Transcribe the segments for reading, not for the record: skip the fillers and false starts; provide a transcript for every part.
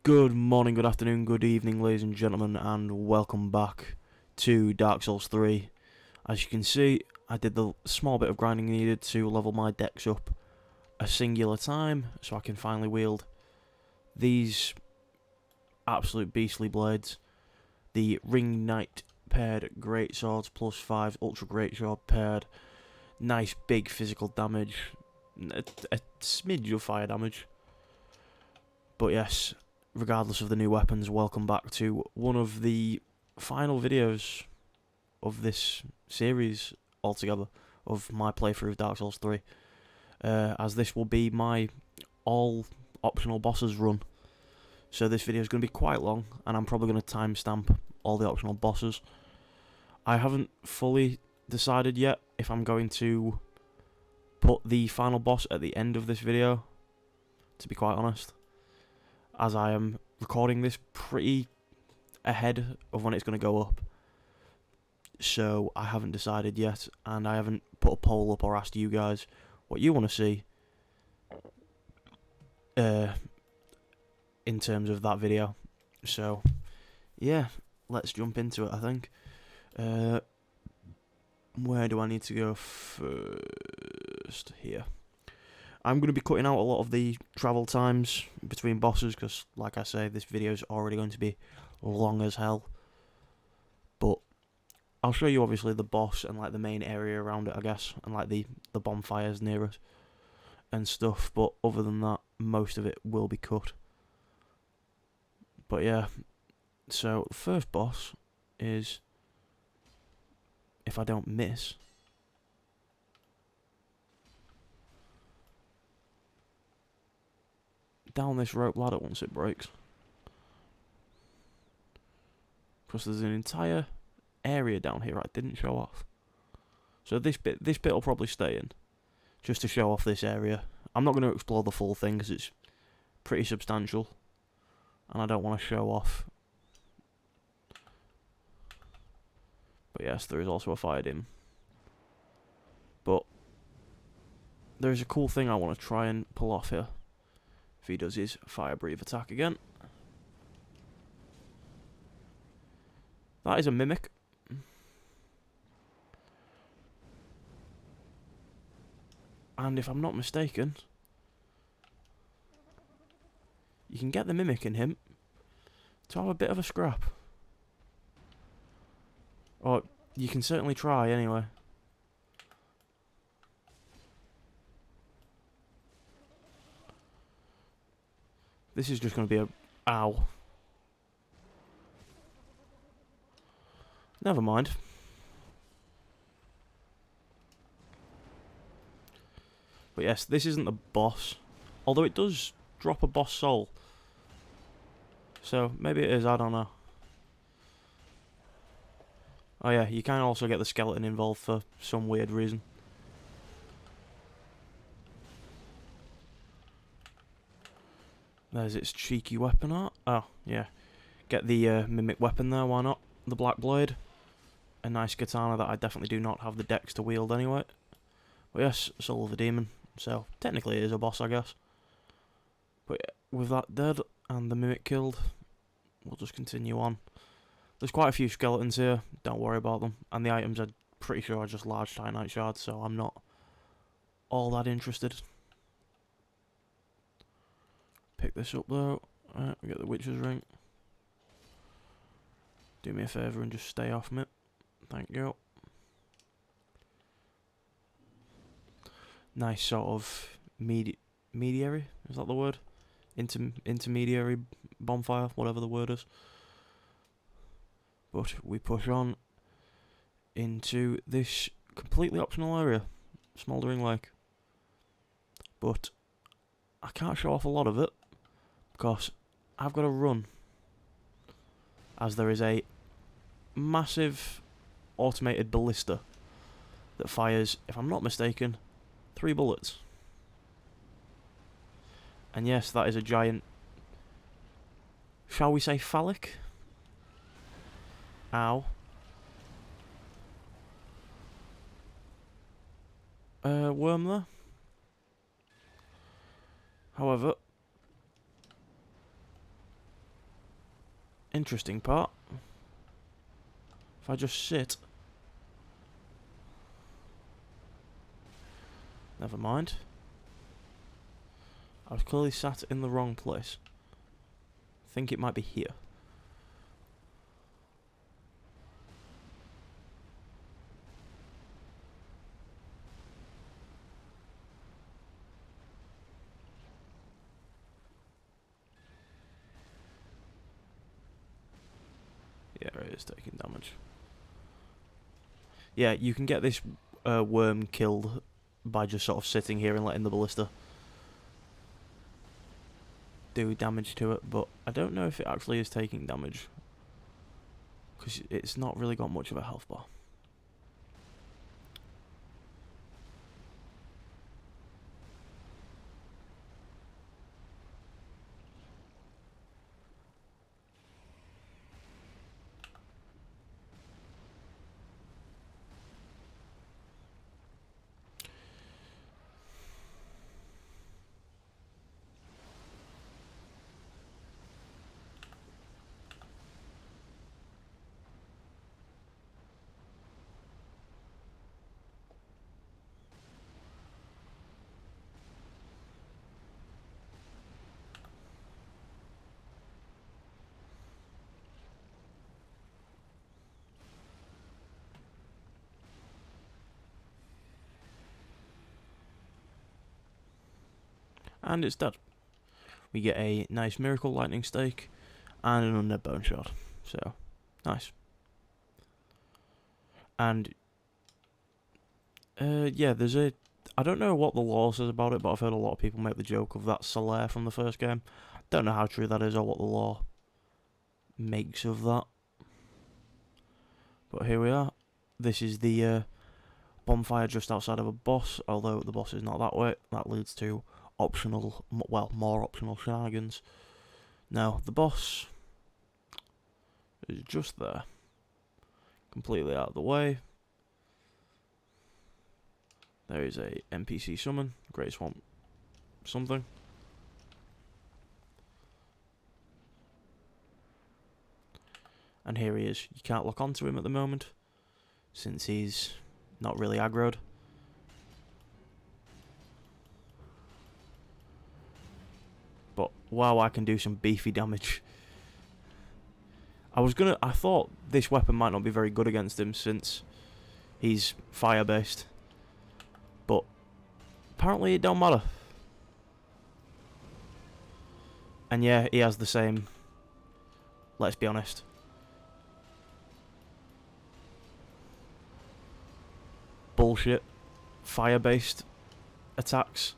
Good morning, good afternoon, good evening, ladies and gentlemen, and welcome back to Dark Souls 3. As you can see, I did the small bit of grinding needed to level my decks up a singular time, so I can finally wield these absolute beastly blades. The Ring Knight paired Great Swords plus 5 Ultra Great Sword paired. Nice big physical damage, a smidge of fire damage. But yes, regardless of the new weapons, welcome back to one of the final videos of this series altogether, of my playthrough of Dark Souls 3, as this will be my all optional bosses run. So this video is going to be quite long, and I'm probably going to timestamp all the optional bosses. I haven't fully decided yet if I'm going to put the final boss at the end of this video, to be quite honest, as I am recording this pretty ahead of when it's going to go up. So I haven't decided yet, and I haven't put a poll up or asked you guys what you want to see in terms of that video. So yeah, let's jump into it, I think. Where do I need to go first? Here. I'm going to be cutting out a lot of the travel times between bosses because, like I say, this video is already going to be long as hell. But I'll show you obviously the boss and like the main area around it, I guess, and like the bonfires near it and stuff. But other than that, most of it will be cut. But yeah, so the first boss is, if I don't miss, down this rope ladder once it breaks. Because there's an entire area down here I didn't show off. So this bit will probably stay in, just to show off this area. I'm not going to explore the full thing because it's pretty substantial, and I don't want to show off. But yes, there is also a fire dim. But there's a cool thing I want to try and pull off here. If he does his fire breathe attack again. That is a mimic. And if I'm not mistaken, you can get the mimic in him to have a bit of a scrap. Or you can certainly try anyway. This is just going to be a... Ow. Never mind. But yes, this isn't the boss. Although it does drop a boss soul. So maybe it is, I don't know. Oh yeah, you can also get the skeleton involved for some weird reason. There's its cheeky weapon art. Oh, yeah. Get the mimic weapon there, why not? The black blade. A nice katana that I definitely do not have the dex to wield anyway. But yes, Soul of a Demon. So, technically it is a boss, I guess. But yeah, with that dead and the mimic killed, we'll just continue on. There's quite a few skeletons here, don't worry about them. And the items I'm pretty sure are just large titanite shards, so I'm not all that interested. Pick this up though. Alright, we get the Witcher's Ring. Do me a favour and just stay off me. Thank you. Nice sort of mediary, is that the word? Intermediary bonfire, whatever the word is. But we push on into this completely optional area, Smouldering Lake. But I can't show off a lot of it because I've got to run, as there is a massive automated ballista that fires, if I'm not mistaken, 3 bullets. And yes, that is a giant, shall we say phallic? Ow. Worm there. However, interesting part. If I just sit. Never mind. I was clearly sat in the wrong place. I think it might be here. Yeah, it is taking damage. Yeah, you can get this worm killed by just sort of sitting here and letting the ballista do damage to it, but I don't know if it actually is taking damage, because it's not really got much of a health bar. And it's dead. We get a nice Miracle Lightning Stake and an Undead Bone Shard. So, nice. And, yeah, there's a... I don't know what the lore says about it, but I've heard a lot of people make the joke of that Solaire from the first game. Don't know how true that is or what the lore makes of that. But here we are. This is the bonfire just outside of a boss, although the boss is not that way. That leads to optional, well, more optional shenanigans. Now, the boss is just there. Completely out of the way. There is a NPC summon, Great Swamp something. And here he is. You can't lock onto him at the moment, since he's not really aggroed. But wow, I can do some beefy damage. I thought this weapon might not be very good against him since he's fire based. But apparently it don't matter. And yeah, he has the same, let's be honest, bullshit fire based attacks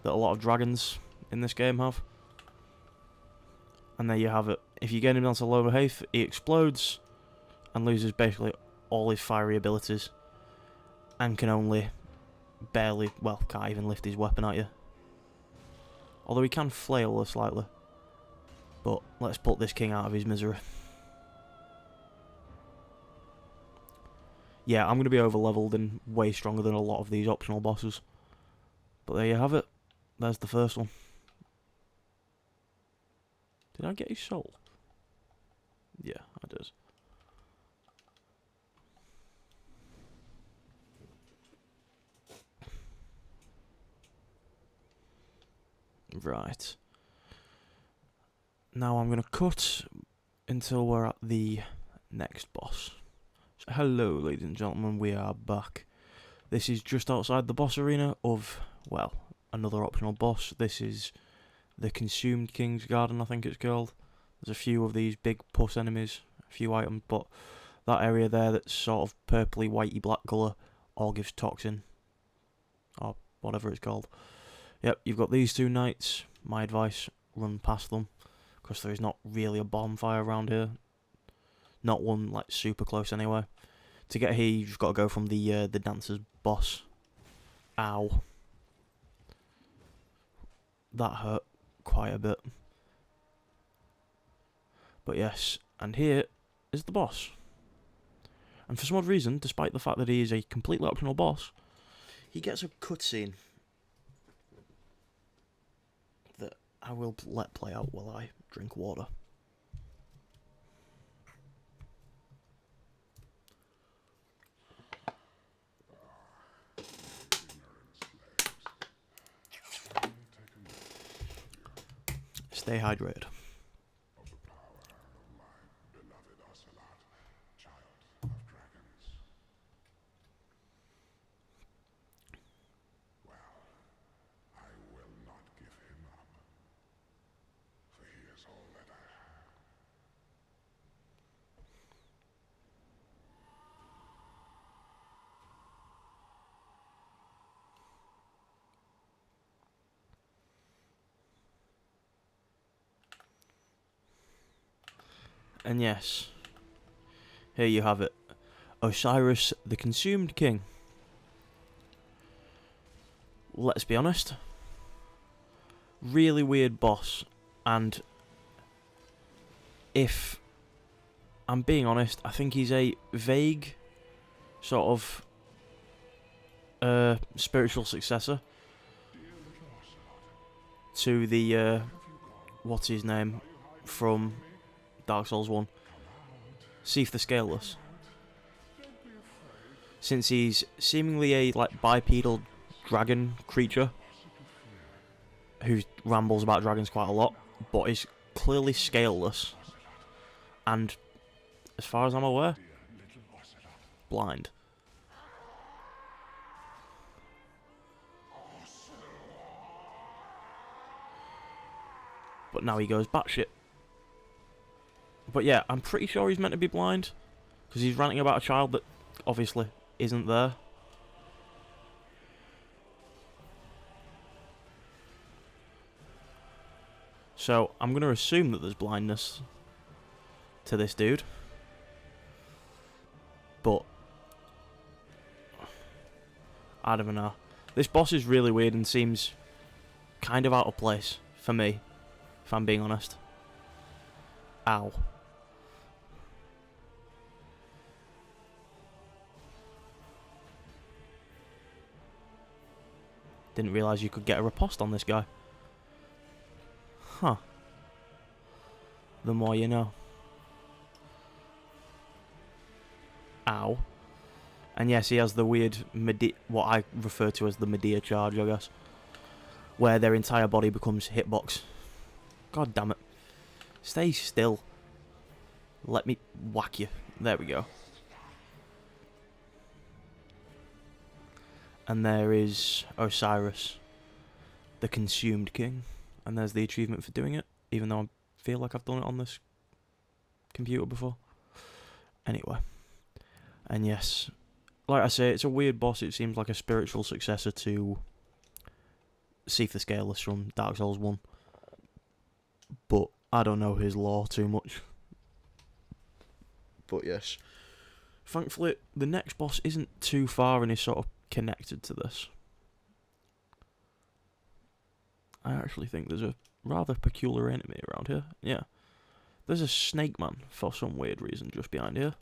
that a lot of dragons in this game have. And there you have it. If you get him down to lower health, he explodes and loses basically all his fiery abilities, and can only barely, well, can't even lift his weapon at you. Although he can flail slightly. But let's put this king out of his misery. Yeah, I'm going to be over leveled and way stronger than a lot of these optional bosses. But there you have it. There's the first one. Did I get his soul? Yeah, I did. Right. Now I'm going to cut until we're at the next boss. So hello, ladies and gentlemen, we are back. This is just outside the boss arena of, well, another optional boss. This is the Consumed King's Garden, I think it's called. There's a few of these big puss enemies, a few items, but that area there that's sort of purpley, whitey, black colour all gives toxin, or whatever it's called. Yep, you've got these two knights. My advice, run past them, because there is not really a bonfire around here. Not one, like, super close anyway. To get here, you've just got to go from the dancer's boss. Ow. That hurt quite a bit. But yes, and here is the boss. And for some odd reason, despite the fact that he is a completely optional boss, he gets a cutscene that I will let play out while I drink water. Stay hydrated. of the power of my beloved Ocelot, child of dragons. Well, I will not give him up, for he is all that I have. And yes, here you have it. Osiris, the Consumed King. Let's be honest. Really weird boss. And if I'm being honest, I think he's a vague sort of spiritual successor to the what's his name from Dark Souls 1, Seath the Scaleless. Since he's seemingly a like bipedal dragon creature who rambles about dragons quite a lot, but is clearly scaleless and, as far as I'm aware, blind. But now he goes batshit. But yeah, I'm pretty sure he's meant to be blind, because he's ranting about a child that obviously isn't there. So I'm going to assume that there's blindness to this dude. But I don't know. This boss is really weird and seems kind of out of place for me, if I'm being honest. Ow. Didn't realise you could get a riposte on this guy. Huh. The more you know. Ow. And yes, he has the weird what I refer to as the Medea charge, I guess, where their entire body becomes hitbox. God damn it. Stay still. Let me whack you. There we go. And there is Osiris, the Consumed King. And there's the achievement for doing it, even though I feel like I've done it on this computer before. Anyway. And yes, like I say, it's a weird boss. It seems like a spiritual successor to Seath the Scaleless from Dark Souls 1. But I don't know his lore too much. But yes. Thankfully, the next boss isn't too far and is sort of connected to this. I actually think there's a rather peculiar enemy around here. Yeah. There's a snake man for some weird reason just behind here.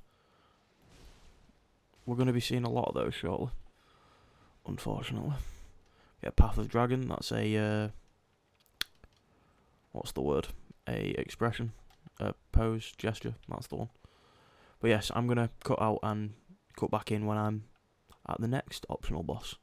We're going to be seeing a lot of those shortly. Unfortunately. Yeah, Path of Dragon, that's a what's the word? A expression. A pose, gesture, that's the one. But yes, I'm going to cut out and cut back in when I'm at the next optional boss.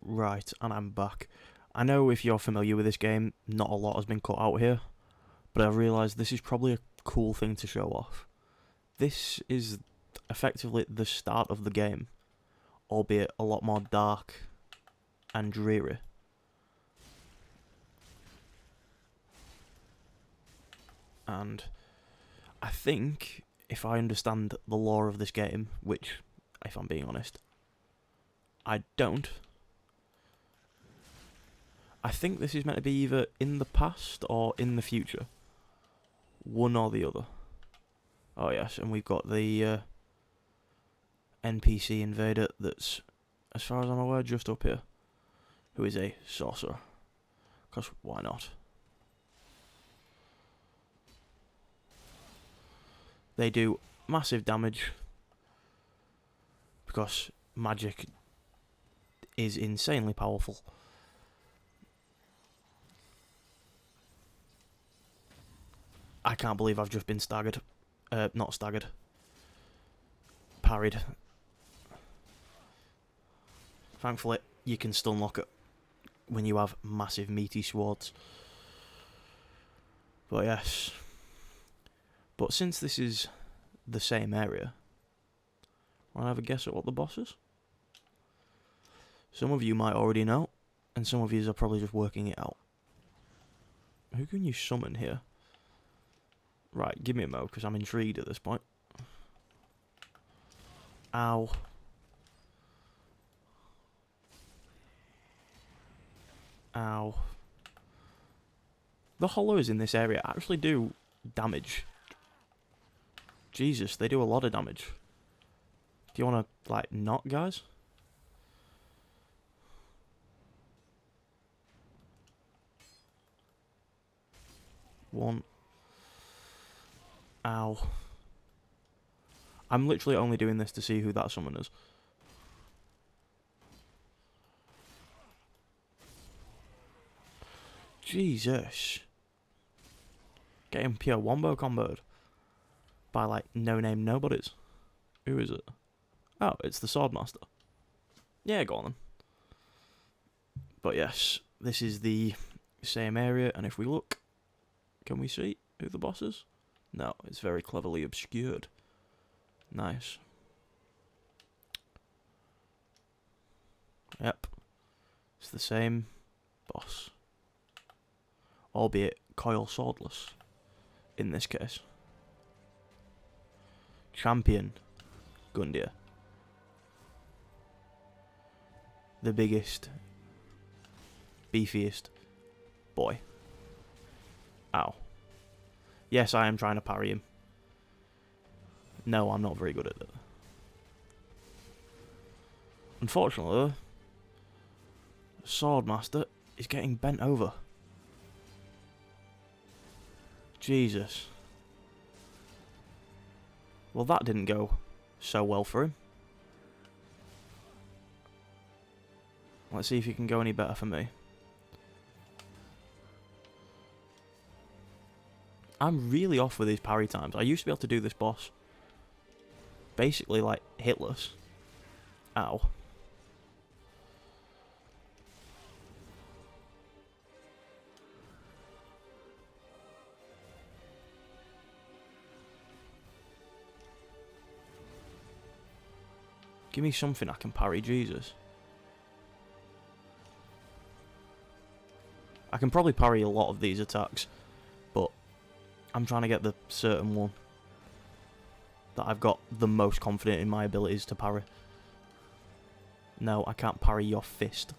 Right, and I'm back. I know if you're familiar with this game, not a lot has been cut out here, but I realised this is probably a cool thing to show off. This is effectively the start of the game, albeit a lot more dark and dreary. And I think, if I understand the lore of this game, which, if I'm being honest, I don't, I think this is meant to be either in the past or in the future. One or the other. Oh yes, and we've got the NPC invader that's, as far as I'm aware, just up here. Who is a sorcerer. Because why not? They do massive damage. because magic is insanely powerful. I can't believe I've just been staggered. Not staggered. Parried. Thankfully, you can stun lock it when you have massive meaty swords. But yes. But since this is the same area, wanna have a guess at what the boss is? Some of you might already know, and some of you are probably just working it out. Who can you summon here? Right, give me a mo, because I'm intrigued at this point. Ow. Ow. The hollows in this area actually do damage. Jesus, they do a lot of damage. Do you want to, like, not, guys? One. Ow. I'm literally only doing this to see who that summon is. Jesus. Getting pure wombo comboed by, like, no-name nobodies. Who is it? Oh, it's the Swordmaster. Yeah, go on then. But yes, this is the same area, and if we look, can we see who the boss is? No, it's very cleverly obscured. Nice. Yep. It's the same boss. Albeit coil swordless, in this case. Champion Gundyr. The biggest, beefiest boy. Ow. Yes, I am trying to parry him. No, I'm not very good at it. Unfortunately, the Swordmaster is getting bent over. Jesus. Well, that didn't go so well for him. Let's see if he can go any better for me. I'm really off with these parry times. I used to be able to do this boss basically like hitless. Ow. Give me something I can parry, Jesus. I can probably parry a lot of these attacks, but I'm trying to get the certain one that I've got the most confident in my abilities to parry. No, I can't parry your fist.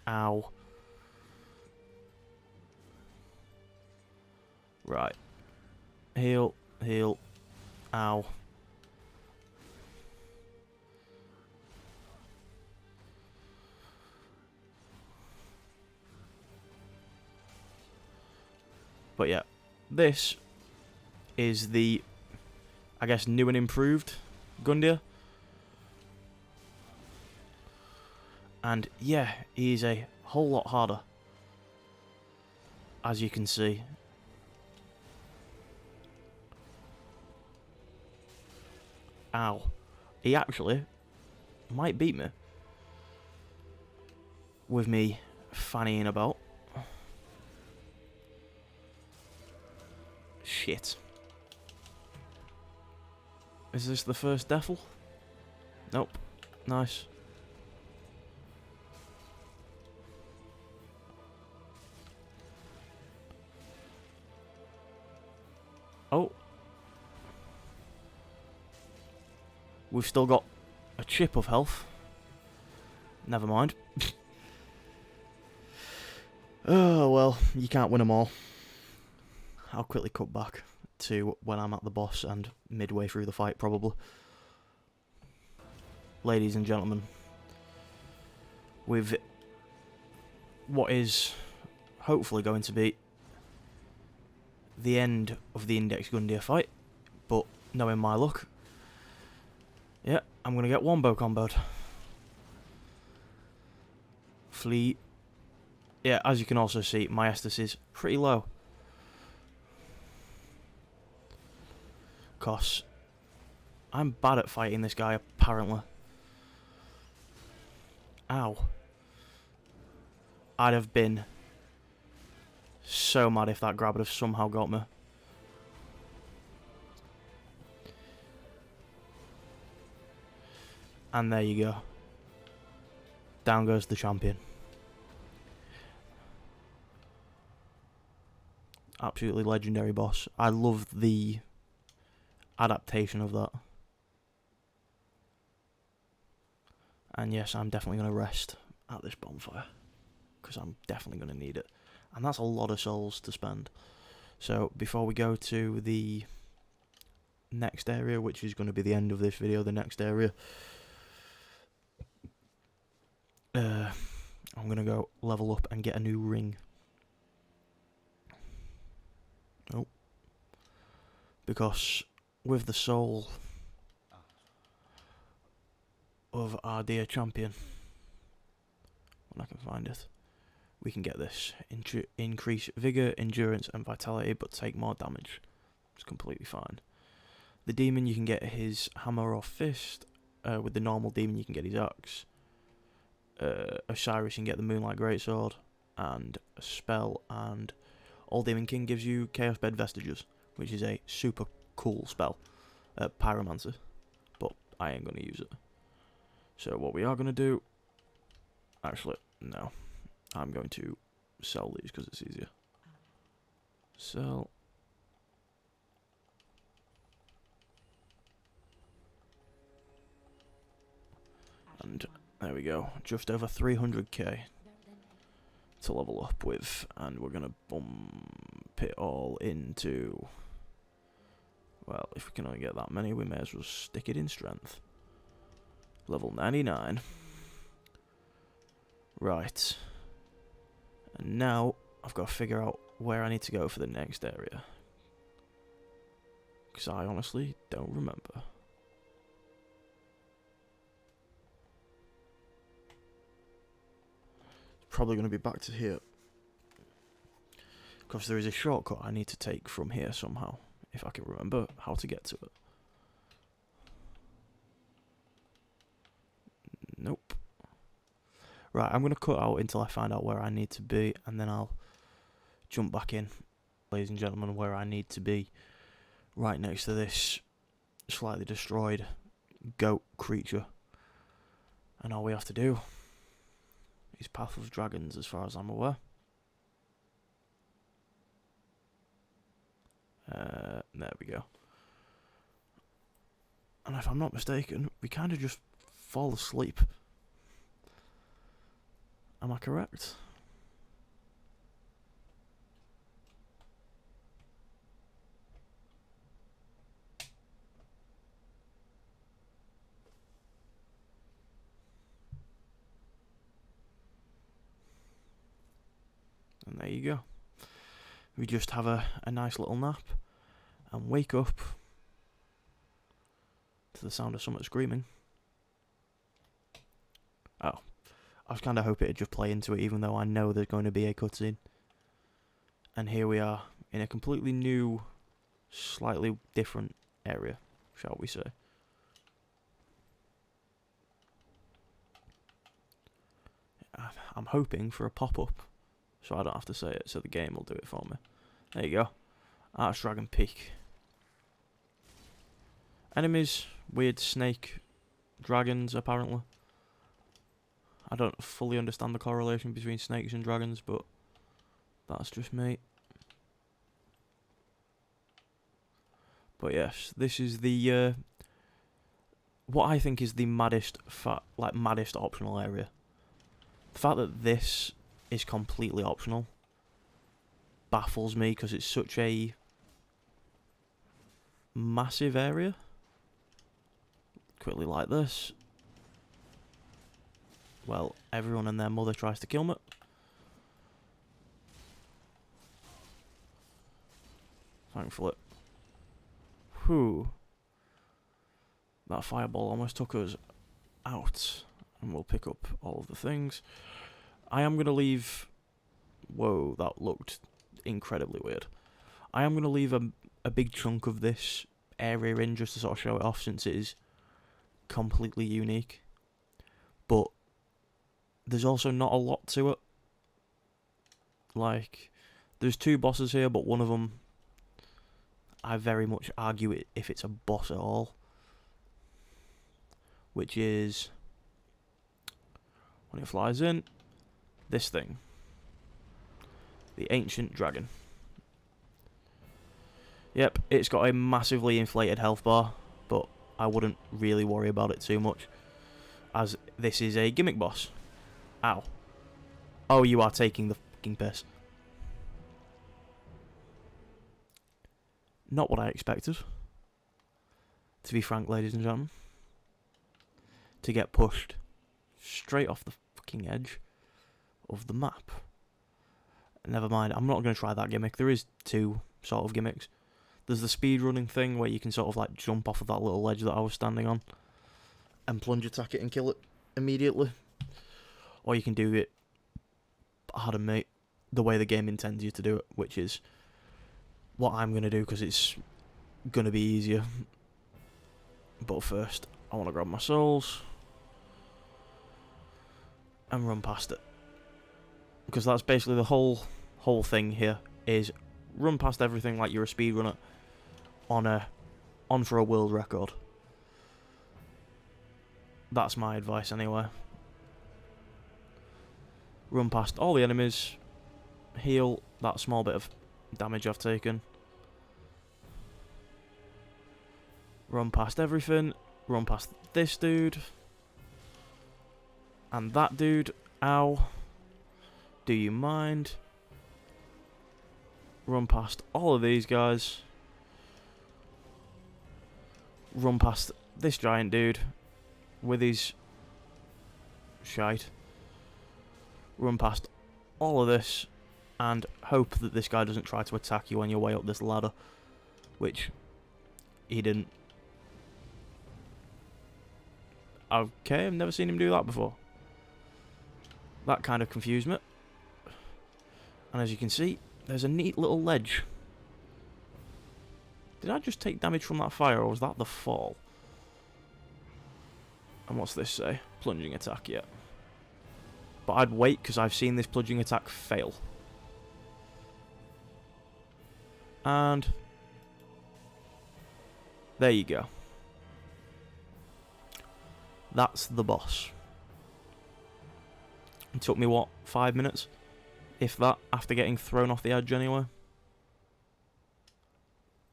Ow. Right. Heal, heal. Ow. But yeah, this is the, I guess, new and improved Gundyr. And yeah, he's a whole lot harder, as you can see. Ow. He actually might beat me with me fannying about. Shit. Is this the first Defil? Nope. Nice. Oh. We've still got a chip of health. Never mind. Oh, well, you can't win them all. I'll quickly cut back to when I'm at the boss and midway through the fight, probably. Ladies and gentlemen, with what is hopefully going to be the end of the Index Gundyr fight, but knowing my luck, Yeah, I'm gonna get Wombo comboed. Fleet. Yeah, as you can also see, my Estus is pretty low. Cause I'm bad at fighting this guy, apparently. Ow. I'd have been so mad if that grab would have somehow got me. And there you go. Down goes the champion. Absolutely legendary boss. I love the adaptation of that. And yes, I'm definitely going to rest at this bonfire, because I'm definitely going to need it. And that's a lot of souls to spend. So before we go to the next area, which is going to be the end of this video, the next area, I'm going to go level up and get a new ring. Oh. Because with the soul of our dear champion, when I can find it, we can get this. Increase vigor, endurance and vitality, but take more damage. It's completely fine. The demon, you can get his hammer or fist. With the normal demon, you can get his axe. Osiris, you can get the Moonlight Greatsword. And a spell, and All Demon King gives you Chaos Bed Vestiges, which is a super cool spell. Pyromancer. But I ain't going to use it. So what we are going to do... Actually, no. I'm going to sell these because it's easier. Sell. And there we go. Just over 300k to level up with. And we're going to bump it all into... Well, if we can only get that many, we may as well stick it in strength. Level 99. Right. And now, I've got to figure out where I need to go for the next area. Because I honestly don't remember. It's probably going to be back to here. Because there is a shortcut I need to take from here somehow. If I can remember how to get to it. Nope. Right, I'm going to cut out until I find out where I need to be, and then I'll jump back in, ladies and gentlemen, where I need to be, right next to this slightly destroyed goat creature. And all we have to do is Path of Dragons, as far as I'm aware. There we go. And if I'm not mistaken, we kind of just fall asleep. Am I correct? And there you go. We just have a nice little nap and wake up to the sound of someone screaming. Oh. I was kind of hoping it'd just play into it, even though I know there's going to be a cutscene. And here we are, in a completely new, slightly different area, shall we say. I'm hoping for a pop-up, so I don't have to say it, so the game will do it for me. There you go. Archdragon Peak. Enemies, weird snake dragons, apparently. I don't fully understand the correlation between snakes and dragons, but that's just me. But yes, this is the what I think is the maddest optional area. The fact that this is completely optional baffles me, because it's such a massive area. Quickly like this. Well, everyone and their mother tries to kill me. Thankfully. Whew. That fireball almost took us out. And we'll pick up all of the things. I am going to leave... Whoa, that looked incredibly weird. I am going to leave a big chunk of this area in just to sort of show it off, since it is completely unique. But there's also not a lot to it. Like, there's 2 bosses here, but one of them, I very much argue it if it's a boss at all. Which is, when it flies in, this thing. The Ancient Dragon. Yep, it's got a massively inflated health bar, but I wouldn't really worry about it too much, as this is a gimmick boss. Ow. Oh, you are taking the fucking piss. Not what I expected, to be frank, ladies and gentlemen. To get pushed straight off the fucking edge of the map. Never mind, I'm not going to try that gimmick. There is 2 sort of gimmicks. There's the speedrunning thing where you can sort of like jump off of that little ledge that I was standing on and plunge attack it and kill it immediately. Or you can do it, pardon me, the way the game intends you to do it, which is what I'm going to do because it's going to be easier. But first, I want to grab my souls and run past it. Because that's basically the whole thing here, is run past everything like you're a speedrunner on for a world record. That's my advice anyway. Run past all the enemies, heal that small bit of damage I've taken. Run past everything, run past this dude. And that dude, ow. Do you mind? Run past all of these guys. Run past this giant dude with his shite. Run past all of this and hope that this guy doesn't try to attack you on your way up this ladder, which he didn't. Okay, I've never seen him do that before. That kind of confused me. And as you can see, there's a neat little ledge. Did I just take damage from that fire, or was that the fall? And what's this say? Plunging attack, yeah. But I'd wait, because I've seen this plunging attack fail. And there you go. That's the boss. It took me, what, 5 minutes? If that, after getting thrown off the edge anyway.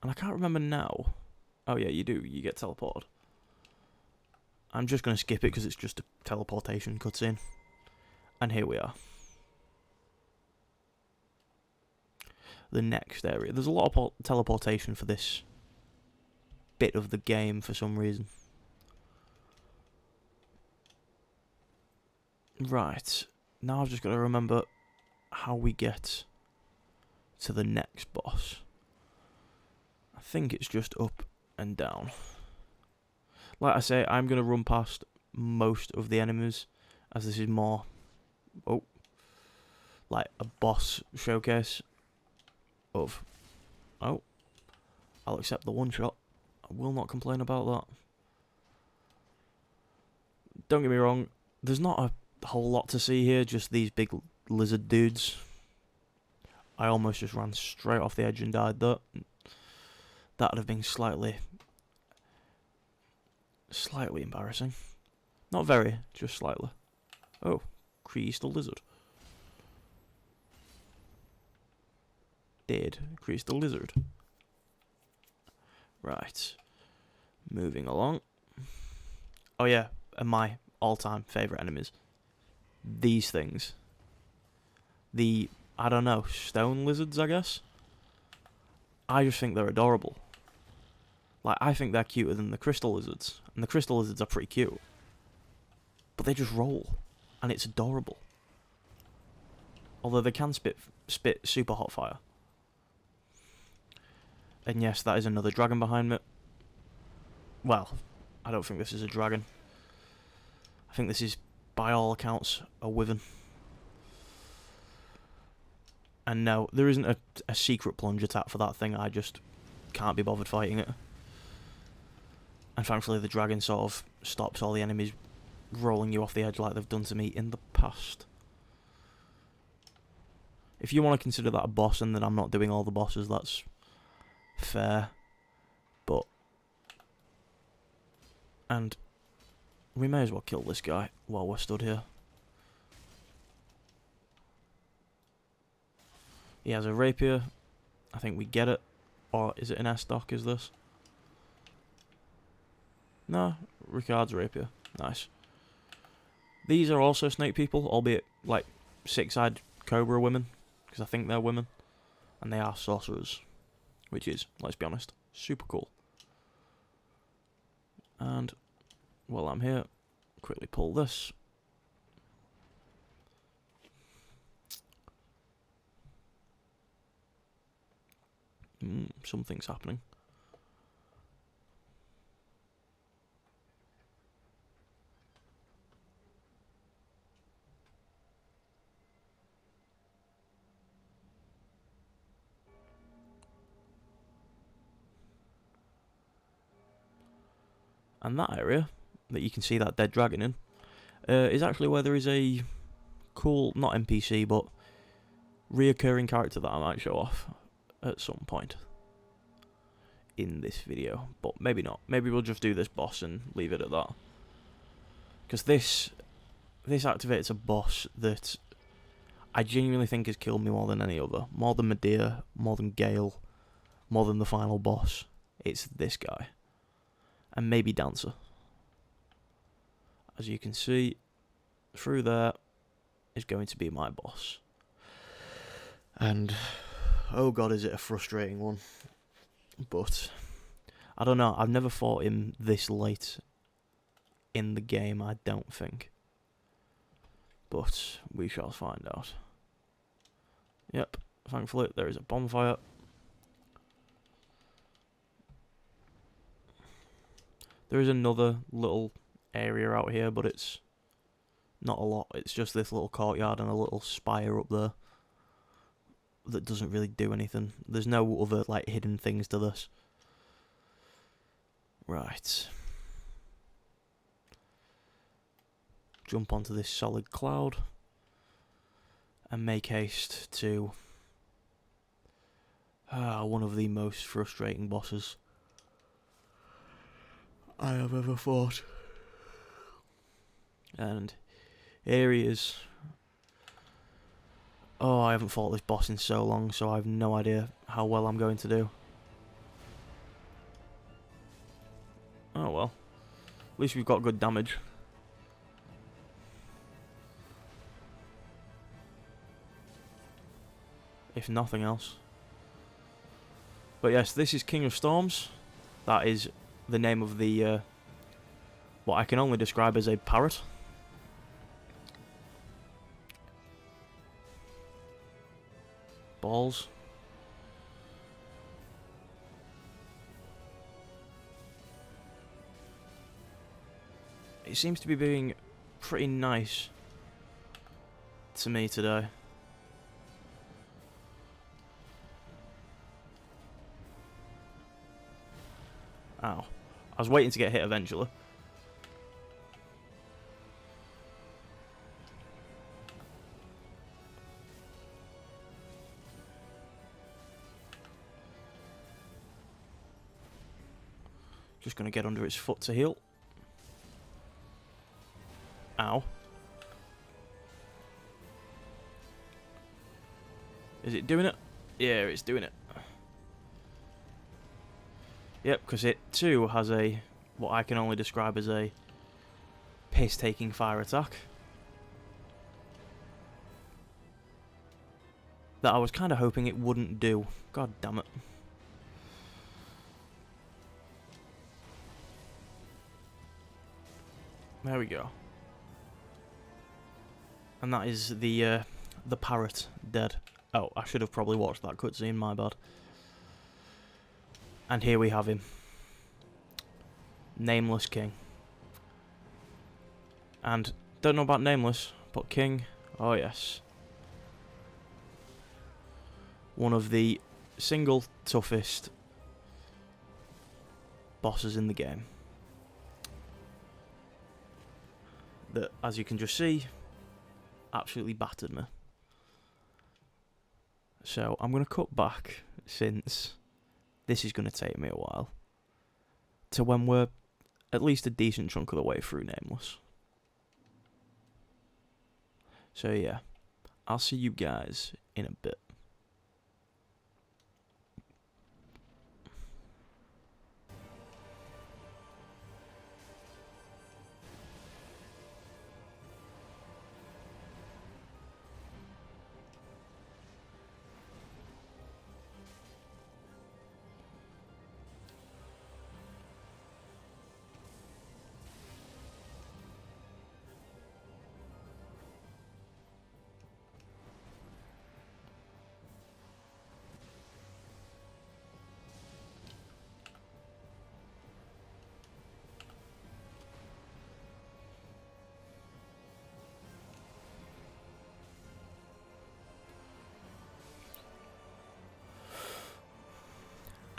And I can't remember now. Oh yeah, you do. You get teleported. I'm just going to skip it because it's just a teleportation cutscene. And here we are. The next area. There's a lot of teleportation for this bit of the game for some reason. Right. Now I've just got to remember how we get to the next boss. I think it's just up and down. Like I say, I'm going to run past most of the enemies, as this is more, like a boss showcase of, I'll accept the one shot. I will not complain about that. Don't get me wrong, there's not a whole lot to see here, just these big lizard dudes. I almost just ran straight off the edge and died there. That would have been slightly embarrassing. Not very, just slightly. Oh, Crystal Lizard. Dead Crystal Lizard. Right. Moving along. Oh yeah, and my all-time favourite enemies. These things. The, I don't know, stone lizards, I guess? I just think they're adorable. Like, I think they're cuter than the crystal lizards. And the crystal lizards are pretty cute. But they just roll. And it's adorable. Although they can spit super hot fire. And yes, that is another dragon behind me. Well, I don't think this is a dragon. I think this is, by all accounts, a wyvern. And no, there isn't a secret plunge attack for that thing, I just can't be bothered fighting it. And thankfully the dragon sort of stops all the enemies rolling you off the edge like they've done to me in the past. If you want to consider that a boss and then I'm not doing all the bosses, that's fair. But... and we may as well kill this guy while we're stood here. He has a rapier. I think we get it. Or is it an S-Dock, is this? No, Ricard's rapier. Nice. These are also snake people, albeit like six-eyed cobra women, because I think they're women. And they are sorcerers, which is, let's be honest, super cool. And while I'm here, quickly pull this. Something's happening. And that area that you can see that dead dragon in is actually where there is a cool, not NPC, but reoccurring character that I might show off at some point in this video. But maybe not. Maybe we'll just do this boss and leave it at that. Because this activates a boss that I genuinely think has killed me more than any other. More than Medea, more than Gale, more than the final boss. It's this guy. And maybe Dancer. As you can see, through there is going to be my boss. And, oh god, is it a frustrating one. But, I don't know, I've never fought him this late in the game, I don't think. But, we shall find out. Yep, thankfully there is a bonfire. There is another little area out here, but it's not a lot. It's just this little courtyard and a little spire up there that doesn't really do anything. There's no other like hidden things to this. Right. Jump onto this solid cloud and make haste to one of the most frustrating bosses I have ever fought. And here he is. Oh, I haven't fought this boss in so long, so I have no idea how well I'm going to do. Oh well. At least we've got good damage. If nothing else. But yes, this is King of Storms. That is the name of the, what I can only describe as a parrot. Balls. It seems to be being pretty nice to me today. Ow. I was waiting to get hit eventually. Just going to get under its foot to heal. Ow. Is it doing it? Yeah, it's doing it. Yep, because it too has a, what I can only describe as a piss-taking fire attack. That I was kind of hoping it wouldn't do. God damn it. There we go. And that is the parrot dead. Oh, I should have probably watched that cutscene, my bad. And here we have him. Nameless King. And don't know about Nameless, but King, oh yes. One of the single toughest bosses in the game. That, as you can just see, absolutely battered me. So I'm going to cut back, since this is going to take me a while, to when we're at least a decent chunk of the way through Nameless. So yeah, I'll see you guys in a bit.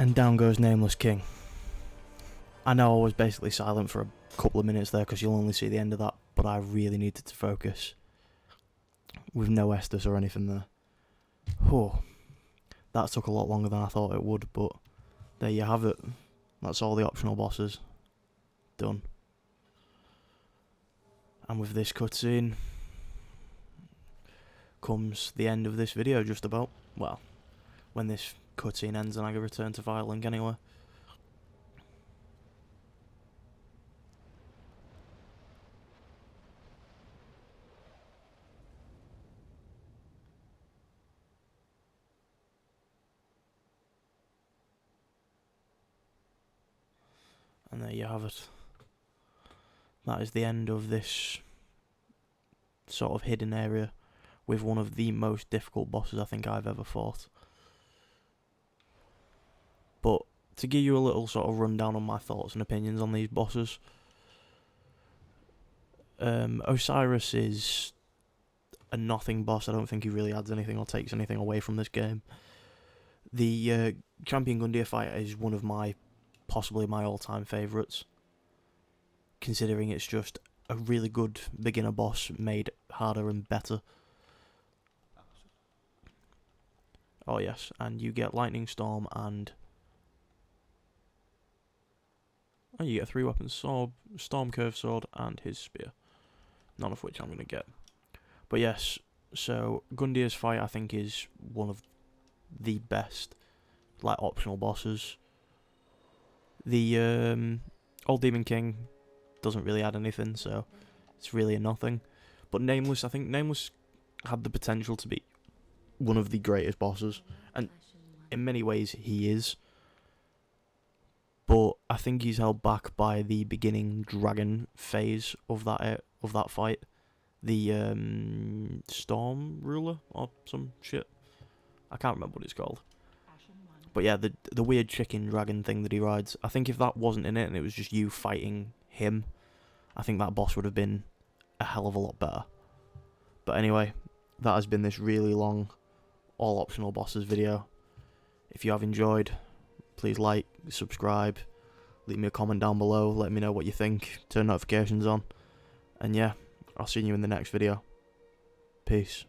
And down goes Nameless King. I know I was basically silent for a couple of minutes there because you'll only see the end of that, but I really needed to focus. With no Estus or anything there. Oh, that took a lot longer than I thought it would, but there you have it. That's all the optional bosses done. And with this cutscene comes the end of this video, just about. Well, when this cutscene ends and I can return to Firelink anyway. And there you have it. That is the end of this sort of hidden area with one of the most difficult bosses I think I've ever fought. But to give you a little sort of rundown on my thoughts and opinions on these bosses, Osiris is a nothing boss. I don't think he really adds anything or takes anything away from this game. The Champion Gundyr fight is one of possibly my all-time favourites, considering it's just a really good beginner boss made harder and better. Oh yes, and you get Lightning Storm and... oh, you get a 3-weapon sword, Storm Curve Sword, and his spear. None of which I'm going to get. But yes, so Gundyr's fight I think is one of the best, like, optional bosses. The Old Demon King doesn't really add anything, so it's really a nothing. But Nameless, I think Nameless had the potential to be one of the greatest bosses, and in many ways he is. But I think he's held back by the beginning dragon phase of that fight, the Storm Ruler or some shit. I can't remember what it's called. But yeah, the weird chicken dragon thing that he rides. I think if that wasn't in it and it was just you fighting him, I think that boss would have been a hell of a lot better. But anyway, that has been this really long, all optional bosses video. If you have enjoyed, please like, subscribe, leave me a comment down below, let me know what you think, turn notifications on. And yeah, I'll see you in the next video. Peace.